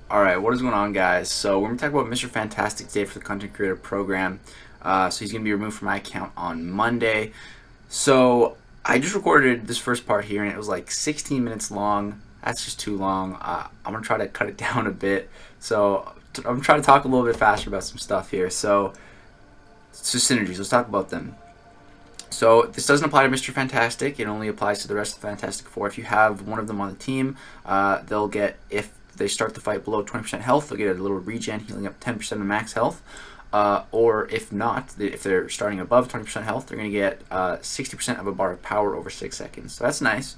Alright, what is going on, guys? So we're going to talk about Mr. Fantastic today for the Content Creator Program. So he's going to be removed from my account on Monday. So I just recorded this first part here and it was like 16 minutes long. That's just too long. I'm going to try to cut it down a bit. So I'm trying to talk a little bit faster about some stuff here. So synergies, let's talk about them. So this doesn't apply to Mr. Fantastic. It only applies to the rest of the Fantastic Four. If you have one of them on the team, they'll get, if they start the fight below 20% health, they'll get a little regen, healing up 10% of max health. Or if not, if they're starting above 20% health, they're going to get 60% of a bar of power over 6 seconds. So that's nice.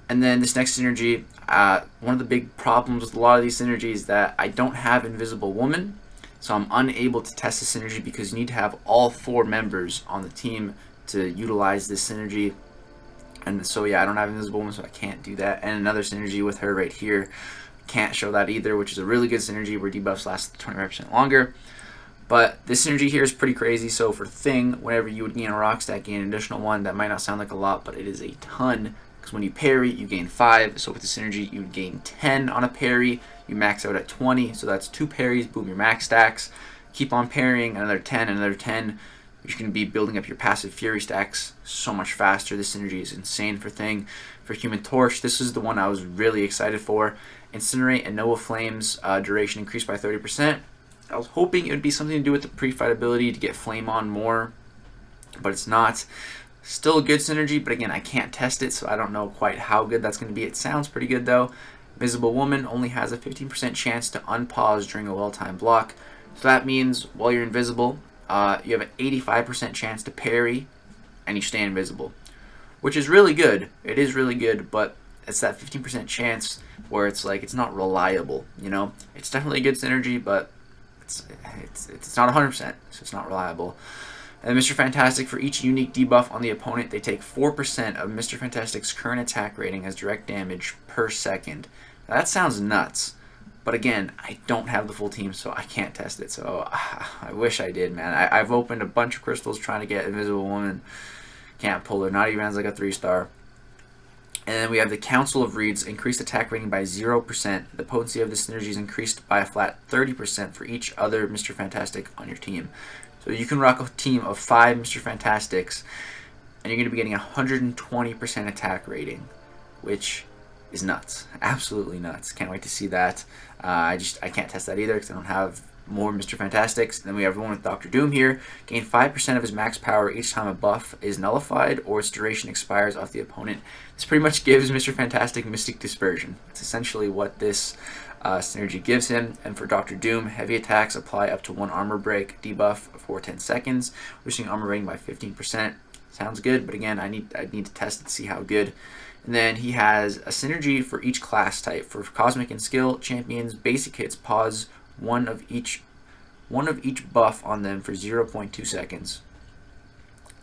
And then this next synergy, one of the big problems with a lot of these synergies is that I don't have Invisible Woman. So I'm unable to test the synergy because you need to have all 4 members on the team to utilize this synergy. And so yeah, I don't have Invisible Woman, so I can't do that. And another synergy with her right here, can't show that either, which is a really good synergy where debuffs last 25% longer. But this synergy here is pretty crazy. So for Thing, whenever you would gain a rock stack, gain an additional 1. That might not sound like a lot, but it is a ton. Because when you parry, you gain 5. So with the synergy, you would gain 10 on a parry. You max out at 20. So that's 2 parries. Boom, your max stacks. Keep on parrying, another 10, another 10. You're going to be building up your passive Fury stacks so much faster. This synergy is insane for Thing. For Human Torch, this is the one I was really excited for. Incinerate and Noah Flames duration increased by 30%. I was hoping it would be something to do with the pre-fight ability to get Flame on more, but it's not. Still a good synergy, but again, I can't test it, so I don't know quite how good that's going to be. It sounds pretty good, though. Visible Woman only has a 15% chance to unpause during a well-timed block. So that means while you're invisible, you have an 85% chance to parry, and you stay invisible, which is really good. It is really good, but it's that 15% chance where it's like it's not reliable. You know, it's definitely a good synergy, but it's not 100%, so it's not reliable. And Mr. Fantastic, for each unique debuff on the opponent, they take 4% of Mr. Fantastic's current attack rating as direct damage per second. Now, that sounds nuts. But again, I don't have the full team, so I can't test it. So I wish I did, man. I've opened a bunch of crystals trying to get Invisible Woman. Can't pull her, not even as like a 3-star. And then we have the Council of Reeds, increased attack rating by 0%. The potency of the synergy is increased by a flat 30% for each other Mr. Fantastic on your team. So you can rock a team of 5 Mr. Fantastics, and you're going to be getting a 120% attack rating, which is nuts. Absolutely nuts. Can't wait to see that. I can't test that either because I don't have more Mr. Fantastics. Then we have one with Dr. Doom here. Gain 5% of his max power each time a buff is nullified or its duration expires off the opponent. This pretty much gives Mr. Fantastic Mystic Dispersion. It's essentially what this synergy gives him. And for Dr. Doom, heavy attacks apply up to 1 armor break debuff for 10 seconds, reducing armor rating by 15%. Sounds good, but again, I need to test it to see how good. And then he has a synergy for each class type. For Cosmic and Skill champions, basic hits pause one of each buff on them for 0.2 seconds.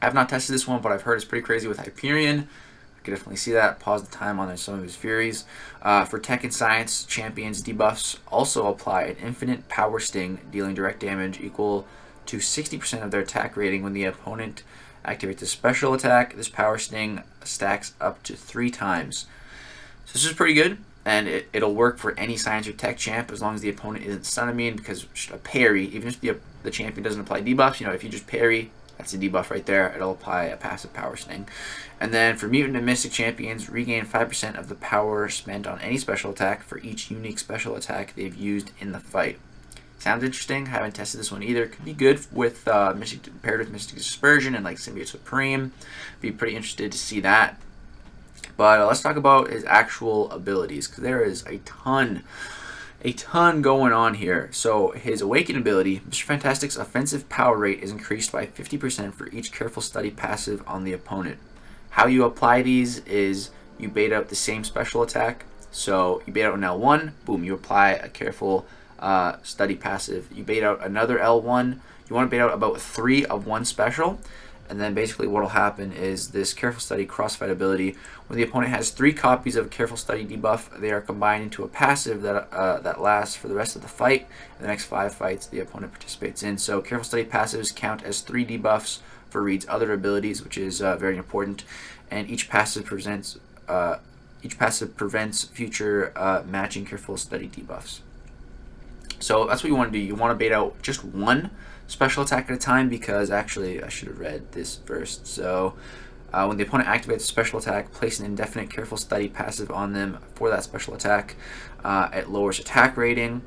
I have not tested this one, but I've heard it's pretty crazy with Hyperion. I can definitely see that. Pause the time on some of his Furies. For Tech and Science champions, debuffs also apply an infinite power sting, dealing direct damage equal to 60% of their attack rating when the opponent activates a special attack. This power sting stacks up to 3 times. So this is pretty good, and it'll work for any science or tech champ as long as the opponent isn't stun immune, because a parry, even if the champion doesn't apply debuffs, you know, if you just parry, that's a debuff right there. It'll apply a passive power sting. And then for mutant and mystic champions, regain 5% of the power spent on any special attack for each unique special attack they've used in the fight. Sounds interesting. Haven't tested this one either. Could be good with Mystic, paired with Mystic Dispersion and like Symbiote Supreme. Be pretty interested to see that. But let's talk about his actual abilities, because there is a ton going on here. So his Awaken ability, Mr. Fantastic's offensive power rate is increased by 50% for each Careful Study passive on the opponent. How you apply these is you bait out the same special attack. So you bait out an L1, boom, you apply a Careful Study passive. You bait out another L1. You want to bait out about 3 of one special. And then basically what will happen is this Careful Study Crossfight ability, when the opponent has 3 copies of Careful Study debuff, they are combined into a passive that lasts for the rest of the fight. In the next 5 fights the opponent participates in. So Careful Study passives count as 3 debuffs for Reed's other abilities, which is very important. And each passive prevents future matching Careful Study debuffs. So that's what you want to do. You want to bait out just one special attack at a time, because actually I should have read this first. So when the opponent activates a special attack, place an indefinite careful study passive on them for that special attack. It lowers attack rating,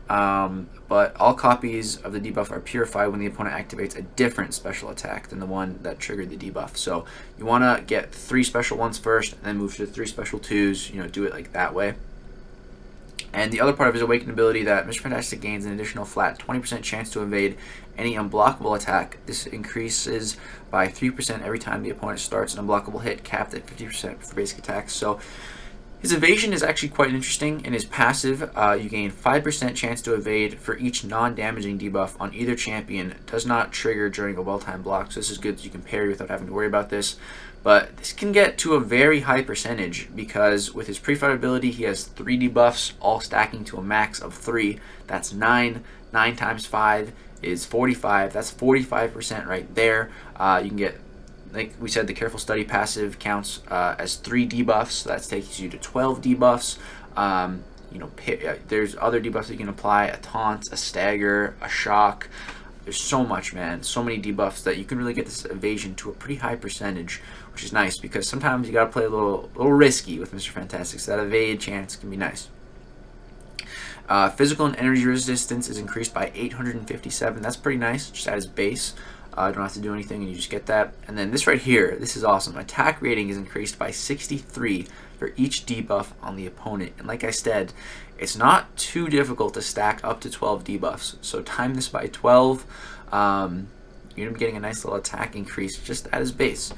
but all copies of the debuff are purified when the opponent activates a different special attack than the one that triggered the debuff. So you want to get 3 special ones first, and then move to 3 special 2s, do it like that way. And the other part of his Awakened ability, that Mr. Fantastic gains an additional flat 20% chance to evade any unblockable attack. This increases by 3% every time the opponent starts an unblockable hit, capped at 50% for basic attacks. So his evasion is actually quite interesting. In his passive, you gain 5% chance to evade for each non-damaging debuff on either champion. It does not trigger during a well-timed block, so this is good, so you can parry without having to worry about this. But this can get to a very high percentage, because with his pre-fight ability, he has 3 debuffs, all stacking to a max of 3. That's 9. 9 times 5 is 45. That's 45% right there. You can get, like we said, the Careful Study passive counts as 3 debuffs, so that takes you to 12 debuffs. There's other debuffs that you can apply: a taunt, a stagger, a shock. There's so much, man. So many debuffs that you can really get this evasion to a pretty high percentage, which is nice, because sometimes you gotta play a little risky with Mr. Fantastic, so that evade chance can be nice. Physical and energy resistance is increased by 857. That's pretty nice, just at his base. You don't have to do anything, and you just get that. And then this right here, this is awesome. Attack rating is increased by 63 for each debuff on the opponent. And like I said, it's not too difficult to stack up to 12 debuffs. So time this by 12. You're going to be getting a nice little attack increase just at his base.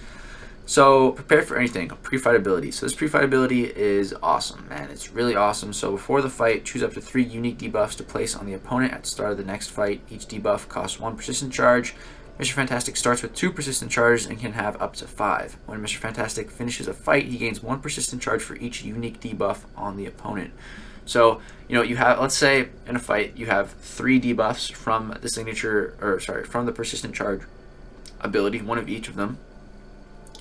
So prepare for anything. Pre-fight ability. So this pre-fight ability is awesome, man. It's really awesome. So before the fight, choose up to 3 unique debuffs to place on the opponent at the start of the next fight. Each debuff costs 1 persistent charge. Mr. Fantastic starts with 2 persistent charges and can have up to 5. When Mr. Fantastic finishes a fight, he gains 1 persistent charge for each unique debuff on the opponent. So, you have, let's say in a fight, you have 3 debuffs from the from the persistent charge ability, 1 of each of them.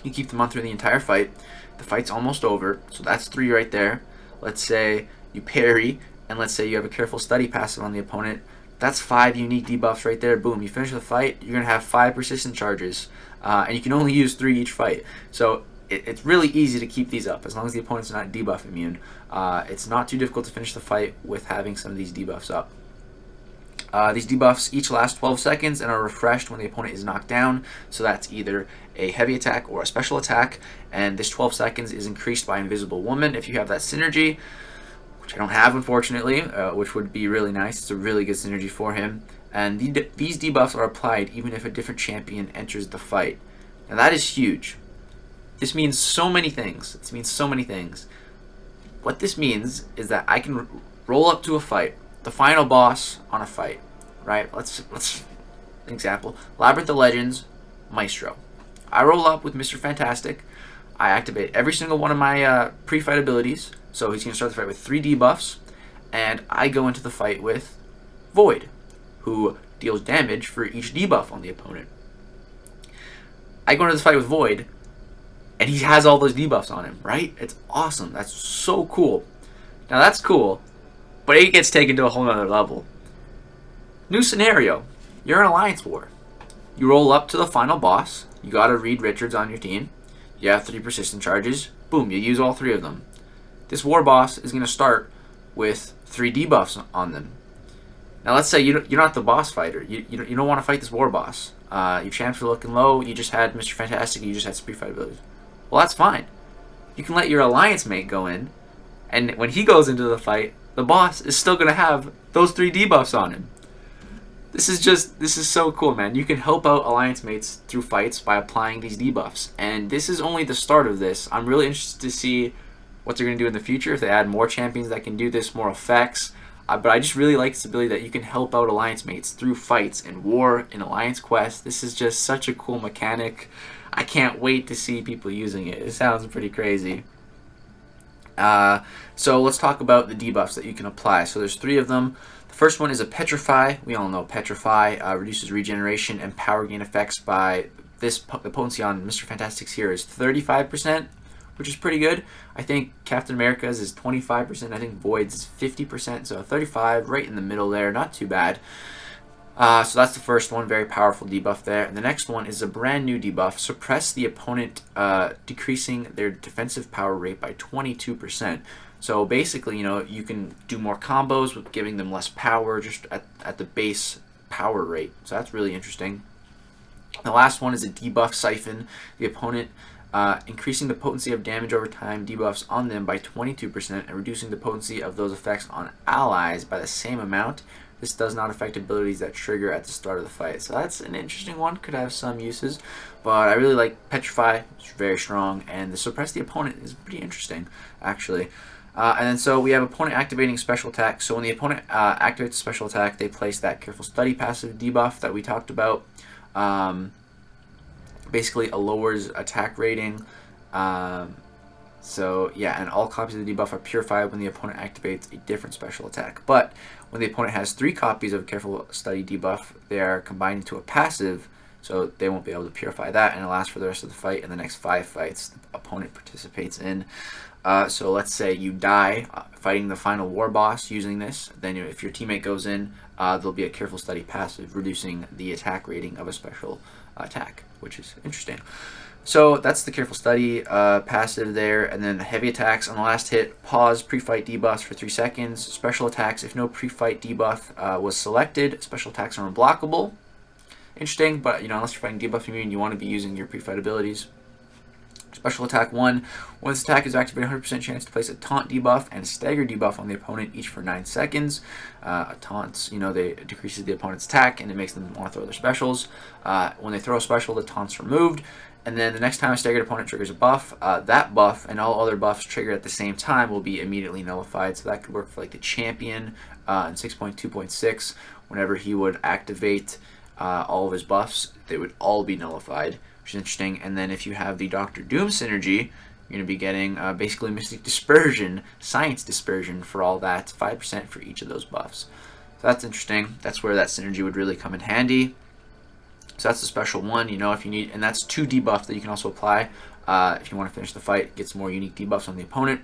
You keep them on through the entire fight. The fight's almost over, so that's 3 right there. Let's say you parry, and let's say you have a Careful Study passive on the opponent. That's 5 unique debuffs right there. Boom, you finish the fight, you're going to have 5 persistent charges, and you can only use 3 each fight. So it's really easy to keep these up, as long as the opponent's not debuff immune. It's not too difficult to finish the fight with having some of these debuffs up. These debuffs each last 12 seconds and are refreshed when the opponent is knocked down, so that's either a heavy attack or a special attack, and this 12 seconds is increased by Invisible Woman if you have that synergy, which I don't have, unfortunately, which would be really nice. It's a really good synergy for him. And these debuffs are applied even if a different champion enters the fight. Now that is huge. This means so many things. This means so many things. What this means is that I can roll up to a fight, the final boss on a fight, right? Let's example, Labyrinth of Legends, Maestro. I roll up with Mr. Fantastic. I activate every single one of my pre-fight abilities. So he's going to start the fight with 3 debuffs, and I go into the fight with Void, who deals damage for each debuff on the opponent. I go into this fight with Void, and he has all those debuffs on him, right? It's awesome. That's so cool. Now that's cool, but it gets taken to a whole nother level. New scenario. You're in Alliance War. You roll up to the final boss. You got a Reed Richards on your team. You have 3 persistent charges. Boom, you use all 3 of them. This war boss is going to start with 3 debuffs on them. Now let's say you're not the boss fighter. You don't want to fight this war boss. Your champs are looking low. You just had Mr. Fantastic. You just had some pre-fight abilities. Well, that's fine. You can let your alliance mate go in, and when he goes into the fight, the boss is still going to have those 3 debuffs on him. This is so cool, man. You can help out alliance mates through fights by applying these debuffs. And this is only the start of this. I'm really interested to see what they're going to do in the future, if they add more champions that can do this, more effects. But I just really like this ability that you can help out alliance mates through fights in war, in alliance quests. This is just such a cool mechanic. I can't wait to see people using it. It sounds pretty crazy. So let's talk about the debuffs that you can apply. So there's 3 of them. The first one is a Petrify. We all know Petrify reduces regeneration and power gain effects by the potency on Mr. Fantastic's here is 35%, which is pretty good. I think Captain America's is 25%. I think Void's is 50%. So 35, right in the middle there. Not too bad. So that's the first one, very powerful debuff there. And the next one is a brand new debuff, suppress the opponent, decreasing their defensive power rate by 22%. So basically, you know, you can do more combos with giving them less power just at the base power rate. So that's really interesting. The last one is a debuff siphon. The opponent increasing the potency of damage over time debuffs on them by 22% and reducing the potency of those effects on allies by the same amount. This does not affect abilities that trigger at the start of the fight. So that's an interesting one. Could have some uses. But I really like Petrify. It's very strong. And the Suppress the Opponent is pretty interesting, actually. And then so we have opponent activating special attack. So when the opponent activates a special attack, they place that Careful Study passive debuff that we talked about. Basically, it lowers attack rating. So yeah, and all copies of the debuff are purified when the opponent activates a different special attack. But when the opponent has 3 copies of Careful Study debuff, they are combined into a passive, so they won't be able to purify that, and it lasts for the rest of the fight and the next 5 fights the opponent participates in. So let's say you die fighting the final war boss using this, then if your teammate goes in, there'll be a Careful Study passive, reducing the attack rating of a special attack, which is interesting. So that's the Careful Study passive there, and then heavy attacks on the last hit, pause pre-fight debuffs for 3 seconds. Special attacks, if no pre-fight debuff was selected, special attacks are unblockable. Interesting, but unless you're fighting debuff immune, you want to be using your pre-fight abilities. Special attack 1, when this attack is activated, 100% chance to place a taunt debuff and a stagger debuff on the opponent, each for 9 seconds. Taunts, they decreases the opponent's attack and it makes them want to throw their specials. When they throw a special, the taunt's removed. And then the next time a staggered opponent triggers a buff, that buff and all other buffs triggered at the same time will be immediately nullified. So that could work for like the champion in 6.2.6. Whenever he would activate all of his buffs, they would all be nullified, which is interesting. And then if you have the Doctor Doom synergy, you're going to be getting basically Mystic Dispersion, Science Dispersion for all that, 5% for each of those buffs. So that's interesting. That's where that synergy would really come in handy. So that's the special one, if you need, and that's 2 debuffs that you can also apply if you want to finish the fight, get some more unique debuffs on the opponent.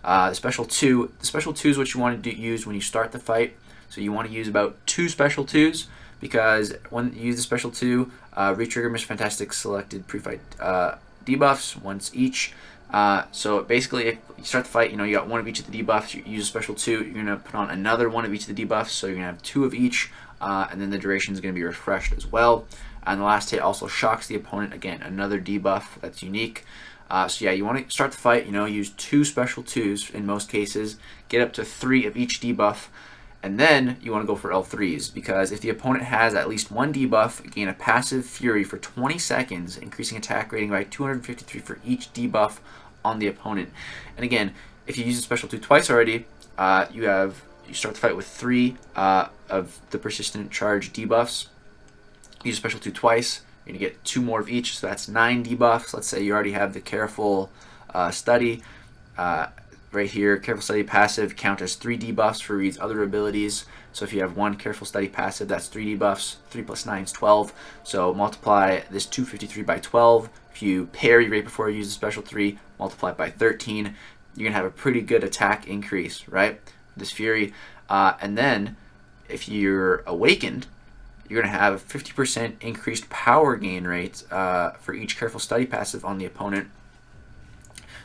The special 2 is what you want to use when you start the fight. So you want to use about 2 special 2s, because when you use the special 2, retrigger Mr. Fantastic selected pre-fight debuffs once each. So basically, if you start the fight, you got 1 of each of the debuffs, you use a special 2, you're going to put on another 1 of each of the debuffs, so you're going to have 2 of each, and then the duration is going to be refreshed as well. And the last hit also shocks the opponent, again, another debuff that's unique. So yeah, you want to start the fight, use 2 special 2s in most cases, get up to 3 of each debuff, and then you want to go for L3s, because if the opponent has at least 1 debuff, gain a passive Fury for 20 seconds, increasing attack rating by 253 for each debuff on the opponent. And again, if you use a special 2 twice already, you start the fight with 3 of the persistent charge debuffs. Use a special 2 twice, you're going to get 2 more of each, so that's 9 debuffs. Let's say you already have the Careful Study. Right here, Careful Study passive count as 3 debuffs for Reed's other abilities. So if you have 1 Careful Study passive, that's 3 debuffs. 3 plus 9 is 12. So multiply this 253 by 12. If you parry right before you use the special 3, multiply it by 13. You're going to have a pretty good attack increase, right? This Fury. And then if you're awakened, you're going to have a 50% increased power gain rate for each Careful Study passive on the opponent.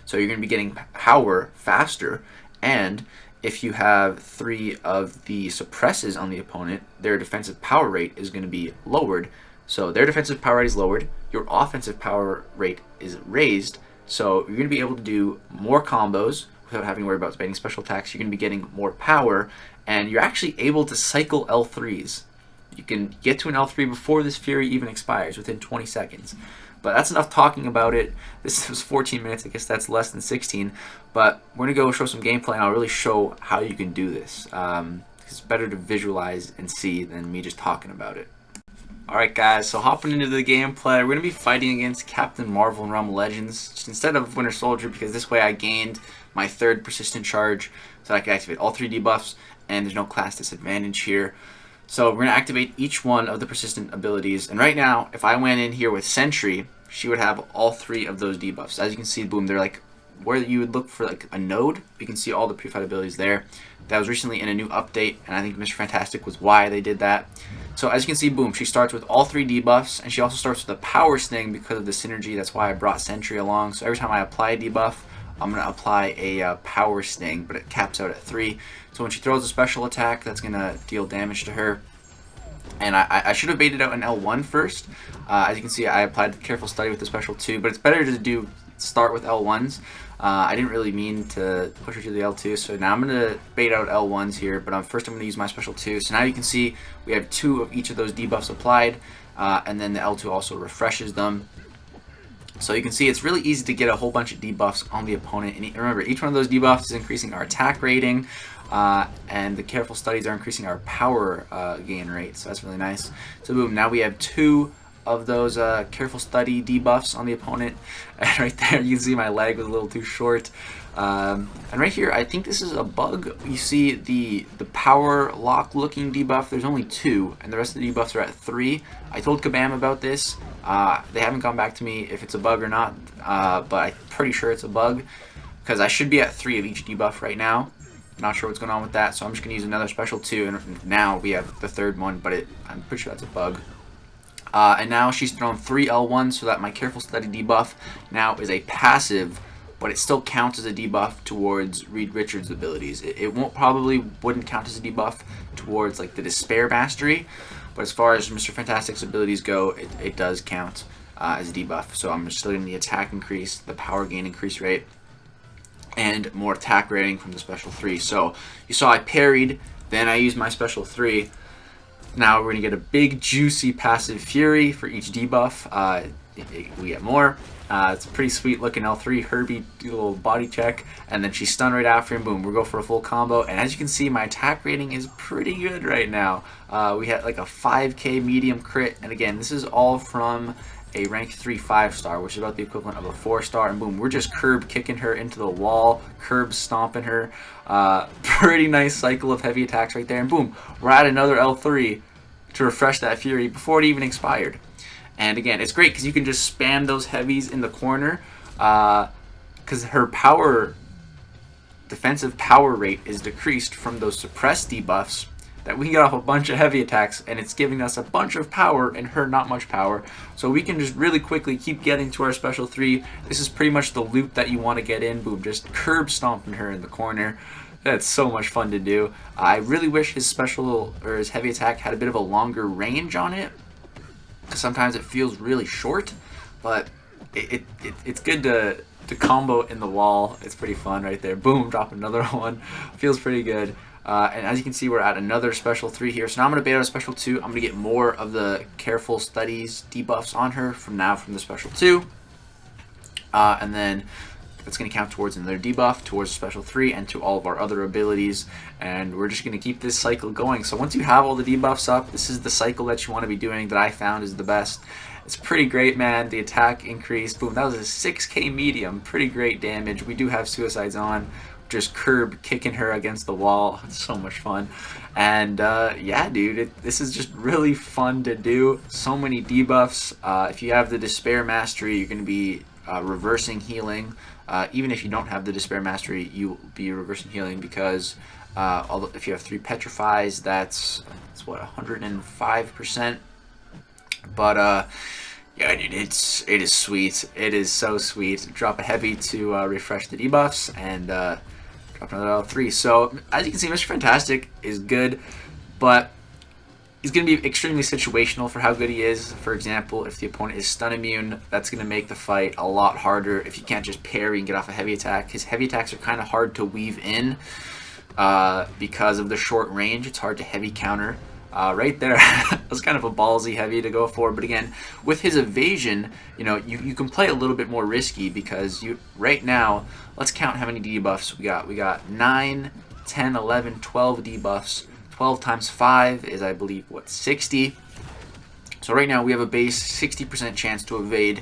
So you're going to be getting power faster, and if you have 3 of the suppresses on the opponent, their defensive power rate is going to be lowered. So their defensive power rate is lowered, your offensive power rate is raised, so you're going to be able to do more combos without having to worry about spending special attacks. You're going to be getting more power, and you're actually able to cycle L3s. You can get to an L3 before this Fury even expires, within 20 seconds. But that's enough talking about it. This was 14 minutes. I guess that's less than 16. But we're going to go show some gameplay, and I'll really show how you can do this. It's better to visualize and see than me just talking about it. Alright guys, so hopping into the gameplay, we're going to be fighting against Captain Marvel and Realm Legends just instead of Winter Soldier, because this way I gained my 3rd persistent charge so I can activate all 3 debuffs, and there's no class disadvantage here. So we're going to activate each one of the persistent abilities. And right now, if I went in here with Sentry, she would have all 3 of those debuffs. As you can see, boom, they're like where you would look for like a node, you can see all the pre-fight abilities there. That was recently in a new update, and I think Mr. Fantastic was why they did that. So as you can see, boom, she starts with all 3 debuffs, and she also starts with a power sting because of the synergy. That's why I brought Sentry along. So every time I apply a debuff, I'm going to apply a power sting, but it caps out at 3. So when she throws a special attack, that's going to deal damage to her. And I should have baited out an L1 first. As you can see, I applied the Careful Study with the special 2, but it's better to start with L1s. I didn't really mean to push her to the L2, so now I'm going to bait out L1s here, but first I'm going to use my special 2. So now you can see we have 2 of each of those debuffs applied, and then the L2 also refreshes them. So you can see it's really easy to get a whole bunch of debuffs on the opponent. And remember, each one of those debuffs is increasing our attack rating, and the Careful Studies are increasing our power gain rate. So that's really nice. So boom, now we have 2 of those Careful Study debuffs on the opponent. And right there, you can see my leg was a little too short. And right here, I think this is a bug. You see the power lock looking debuff, there's only 2, and the rest of the debuffs are at 3. I told Kabam about this. They haven't gone back to me if it's a bug or not, but I'm pretty sure it's a bug, because I should be at 3 of each debuff right now. Not sure what's going on with that, so I'm just going to use another special 2, and now we have the 3rd one, but I'm pretty sure that's a bug. And now she's thrown 3 L1s, so that my Careful Study debuff now is a passive, but it still counts as a debuff towards Reed Richards' abilities. It wouldn't count as a debuff towards like the Despair Mastery, but as far as Mr. Fantastic's abilities go, it does count as a debuff. So I'm still getting the attack increase, the power gain increase rate, and more attack rating from the special 3. So you saw I parried, then I used my special 3. Now we're going to get a big juicy passive Fury for each debuff. We get more. It's a pretty sweet looking L3 Herbie little body check, and then she's stunned right after him. Boom, we'll go for a full combo, and as you can see, my attack rating is pretty good right now. We had like a 5k medium crit, and again, this is all from a rank 3 5-star, which is about the equivalent of a 4-star, and boom, we're just curb kicking her into the wall, curb stomping her. Pretty nice cycle of heavy attacks right there, and boom, we're at another L3 to refresh that Fury before it even expired. And again, it's great because you can just spam those heavies in the corner, because her defensive power rate is decreased from those suppressed debuffs that we can get off a bunch of heavy attacks, and it's giving us a bunch of power and her not much power. So we can just really quickly keep getting to our special 3. This is pretty much the loop that you want to get in. Boom, just curb stomping her in the corner. That's so much fun to do. I really wish his special or his heavy attack had a bit of a longer range on it, because sometimes it feels really short, but it's good to combo in the wall. It's pretty fun right there. Boom, drop another one. Feels pretty good. And as you can see, we're at another special 3 here. So now I'm going to bait out a special 2. I'm going to get more of the Careful Studies debuffs on her from the special 2. And then that's going to count towards another debuff, towards special 3, and to all of our other abilities. And we're just going to keep this cycle going. So once you have all the debuffs up, this is the cycle that you want to be doing that I found is the best. It's pretty great, man. The attack increase, boom, that was a 6k medium. Pretty great damage. We do have suicides on. Just curb kicking her against the wall. It's so much fun. And yeah, dude, this is just really fun to do. So many debuffs. If you have the Despair Mastery, you're going to be reversing healing. Even if you don't have the Despair Mastery, you'll be reversing healing, because if you have 3 Petrifies, that's what, 105%. But yeah, dude, it is sweet. It is so sweet. Drop a heavy to refresh the debuffs, and drop another L3. So as you can see, Mr. Fantastic is good, but he's going to be extremely situational for how good he is. For example, if the opponent is stun immune, that's going to make the fight a lot harder if you can't just parry and get off a heavy attack. His heavy attacks are kind of hard to weave in because of the short range. It's hard to heavy counter. Right there, that was kind of a ballsy heavy to go for, but again, with his evasion, you know, you can play a little bit more risky, because right now, let's count how many debuffs we got. We got 9, 10, 11, 12 debuffs. 12 times 5 is, I believe, what, 60? So right now we have a base 60% chance to evade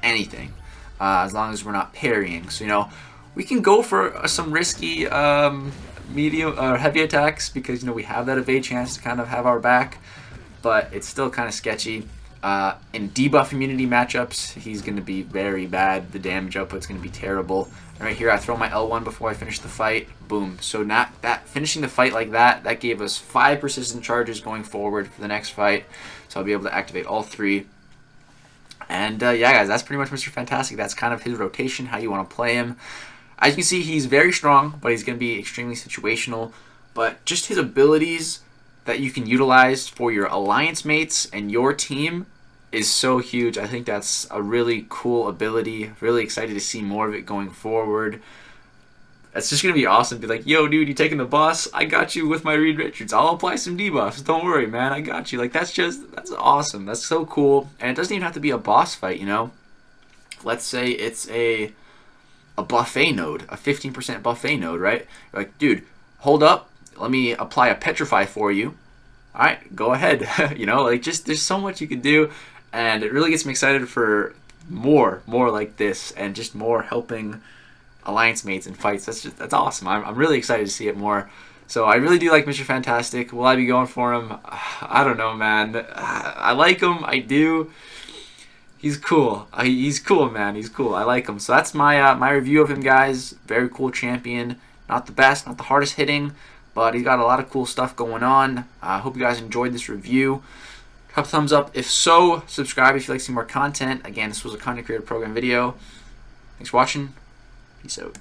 anything, as long as we're not parrying. So, you know, we can go for some risky medium or heavy attacks, because, you know, we have that evade chance to kind of have our back, but it's still kind of sketchy. In debuff immunity matchups, he's going to be very bad. The damage output's going to be terrible. And right here, I throw my L1 before I finish the fight. Boom. So not that finishing the fight like that, that gave us 5 persistent charges going forward for the next fight. So I'll be able to activate all 3. And yeah, guys, that's pretty much Mr. Fantastic. That's kind of his rotation, how you want to play him. As you can see, he's very strong, but he's going to be extremely situational. But just his abilities that you can utilize for your alliance mates and your team is so huge. I think that's a really cool ability. Really excited to see more of it going forward. It's just going to be awesome. Be like, yo, dude, you taking the boss? I got you with my Reed Richards. I'll apply some debuffs. Don't worry, man. I got you. Like, that's awesome. That's so cool. And it doesn't even have to be a boss fight, you know? Let's say it's a buffet node, a 15% buffet node, right? You're like, dude, hold up. Let me apply a petrify for you. All right, go ahead. You know, like, just there's so much you can do. And it really gets me excited for more like this, and just more helping alliance mates in fights. That's awesome. I'm really excited to see it more. So I really do like Mr. Fantastic. Will I be going for him? I don't know, man. I like him. I do. He's cool. He's cool, man. He's cool. I like him. So that's my my review of him, guys. Very cool champion. Not the best, not the hardest hitting, but he's got a lot of cool stuff going on. I hope you guys enjoyed this review. Drop a thumbs up if so. Subscribe if you'd like to see more content. Again, this was a content creator program video. Thanks for watching. Peace out.